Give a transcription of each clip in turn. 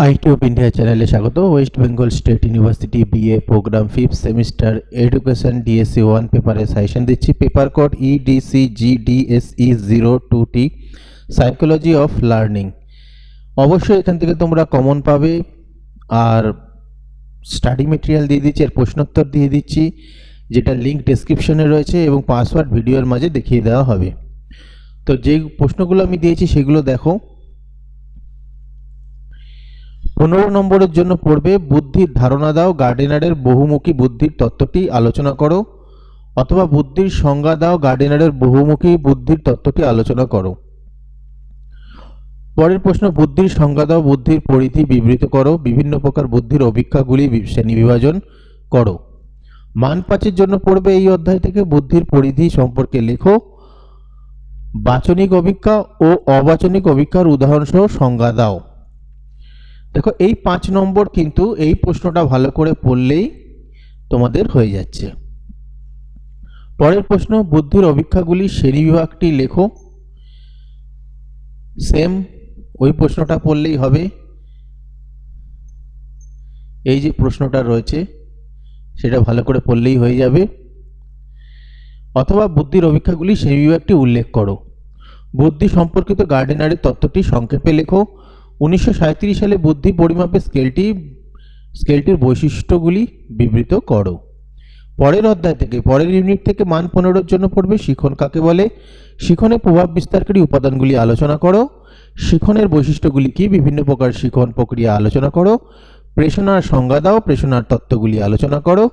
IT of India চ্যানেলে স্বাগত। West Bengal State University BA programme 5th semester education DSC 1 পেপারে suggestion দিচ্ছি। Paper code EDCGDSE 02T psychology of learning. অবশ্যই এখান থেকে তোমরা কমন পাবে, আর স্টাডি মেটেরিয়াল দিয়ে দিচ্ছি, এর প্রশ্নোত্তর দিয়ে দিচ্ছি, যেটা লিঙ্ক ডেসক্রিপশনে রয়েছে এবং পাসওয়ার্ড ভিডিওর মাঝে দেখিয়ে দেওয়া হবে। তো যে প্রশ্নগুলো আমি দিয়েছি সেগুলো দেখো। 15 নম্বরের জন্য পড়বে বুদ্ধির ধারণা দাও, গার্ডেনারের বহুমুখী বুদ্ধির তত্ত্বটি আলোচনা করো, অথবা বুদ্ধির সংজ্ঞা দাও, গার্ডেনারের বহুমুখী বুদ্ধির তত্ত্বটি আলোচনা করো। পরের প্রশ্ন, বুদ্ধির সংজ্ঞা দাও, বুদ্ধির পরিধি বিবৃত করো, বিভিন্ন প্রকার বুদ্ধির অভিক্ষাগুলি শ্রেণী বিভাজন করো। মান 5-এর জন্য পড়বে এই অধ্যায় থেকে বুদ্ধির পরিধি সম্পর্কে লেখো, বাচনিক অভিক্ষা ও অবাচনিক অভিক্ষার উদাহরণসহ সংজ্ঞা দাও। দেখো, এই 5 নম্বর কিন্তু এই প্রশ্নটা ভালো করে পড়লেই তোমাদের হয়ে যাচ্ছে। পরের প্রশ্ন, বুদ্ধির অভিক্ষাগুলি শ্রেণীবিভাগটি লেখো। সেম ওই প্রশ্নটা পড়লেই হবে। এই যে প্রশ্নটা রয়েছে সেটা ভালো করে পড়লেই হয়ে যাবে। অথবা বুদ্ধির অভিক্ষাগুলি শ্রেণীবিভাগটি উল্লেখ করো। বুদ্ধি সম্পর্কিত গার্ডেনারের তত্ত্বটি সংক্ষেপে লেখো। 1937 সালে বুদ্ধি পরিমাপের স্কেলটির বৈশিষ্ট্যগুলি বিবৃত করো। পরের অধ্যায় থেকে, পরের ইউনিট থেকে মান 15-এর জন্য পড়বে শিখন কাকে বলে, শিখনে প্রভাব বিস্তারকারী উপাদানগুলি আলোচনা করো, শিখনের বৈশিষ্ট্যগুলি কি, বিভিন্ন প্রকার শিখন প্রক্রিয়া আলোচনা করো, প্রেষণার সংজ্ঞা দাও, প্রেষণার তত্ত্বগুলি আলোচনা করো,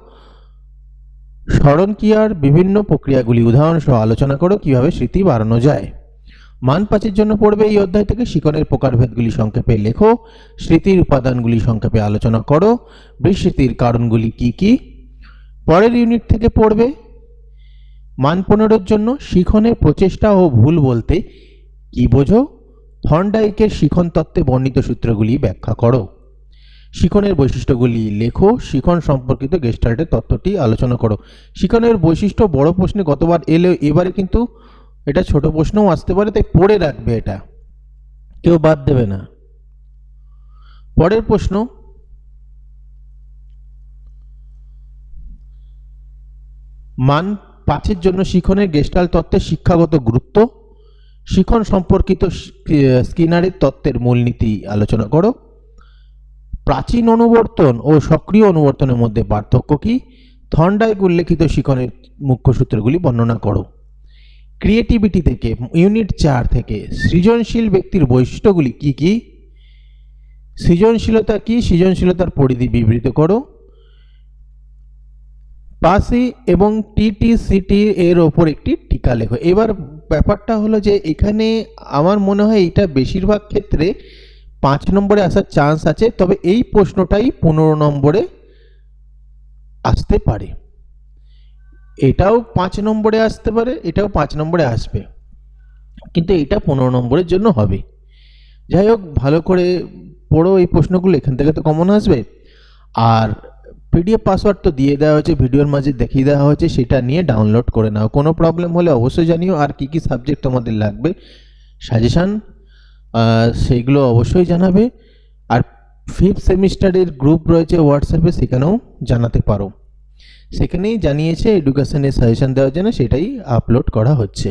স্মরণ ক্রিয়ার বিভিন্ন প্রক্রিয়াগুলি উদাহরণসহ আলোচনা করো, কিভাবে স্মৃতি বাড়ানো যায়। মান 5-এর জন্য পড়বে এই অধ্যায় থেকে শিখনের প্রকারভেদগুলি সংক্ষেপে লেখো, স্মৃতির উপাদানগুলি সংক্ষেপে আলোচনা করো, বিস্মৃতির কারণগুলি কি কি। পরের ইউনিট থেকে পড়বে মান 15-এর জন্য শিখনের প্রচেষ্টা ও ভুল বলতে কি বোঝো, থর্নডাইকের শিখন তত্ত্বে বর্ণিত সূত্রগুলি ব্যাখ্যা করো, শিখনের বৈশিষ্ট্যগুলি লেখো, শিখন সম্পর্কিত গেস্টাল্টের তত্ত্বটি আলোচনা করো। শিখনের বৈশিষ্ট্য বড় প্রশ্নে গতবার এলে, এবারে কিন্তু এটা ছোট প্রশ্নও আসতে পারে, তাই পড়ে রাখবে, এটা কেউ বাদ দেবে না। পরের প্রশ্ন, মান 5-এর জন্য শিখনের গেস্টাল্ট তত্ত্বের শিক্ষাগত গুরুত্ব, শিখন সম্পর্কিত স্কিনারের তত্ত্বের মূলনীতি আলোচনা করো, প্রাচীন অনুবর্তন ও সক্রিয় অনুবর্তনের মধ্যে পার্থক্য কি, থর্নডাইক উল্লেখিত শিখনের মুখ্য সূত্রগুলি বর্ণনা করো। ক্রিয়েটিভিটি থেকে, ইউনিট 4 থেকে, সৃজনশীল ব্যক্তির বৈশিষ্ট্যগুলি কি কি, সৃজনশীলতা কি, সৃজনশীলতার পরিধি বিবৃত করো। পাসি এবং TTCT এর ওপর একটি টিকা লেখো। এবার ব্যাপারটা হলো যে এখানে আমার মনে হয় এটা বেশিরভাগ ক্ষেত্রে 5 নম্বরে আসার চান্স আছে, তবে এই প্রশ্নটাই 15 নম্বরে আসতে পারে। এটাও 5 নম্বরে আসতে পারে, এটাও 5 নম্বরে আসবে, কিন্তু এটা 15 নম্বরের জন্য হবে। যাই হোক, ভালো করে পড়ো এই প্রশ্নগুলো, এখান থেকে তো কমন আসবে। আর PDF পাসওয়ার্ড তো দিয়ে দেওয়া হয়েছে, ভিডিওর মাঝে দেখিয়ে দেওয়া হয়েছে, সেটা নিয়ে ডাউনলোড করে নাও। কোনো প্রবলেম হলে অবশ্যই জানিও। আর কি কি সাবজেক্ট তোমাদের লাগবে সাজেশান, সেইগুলো অবশ্যই জানাবে। আর 5th সেমিস্টারের গ্রুপ রয়েছে হোয়াটসঅ্যাপে, সেখানেও জানাতে পারো। সেখানেই জানিয়েছে এডুকেশনের সাজেশন দেওয়ার জন্য, সেটাই আপলোড করা হচ্ছে।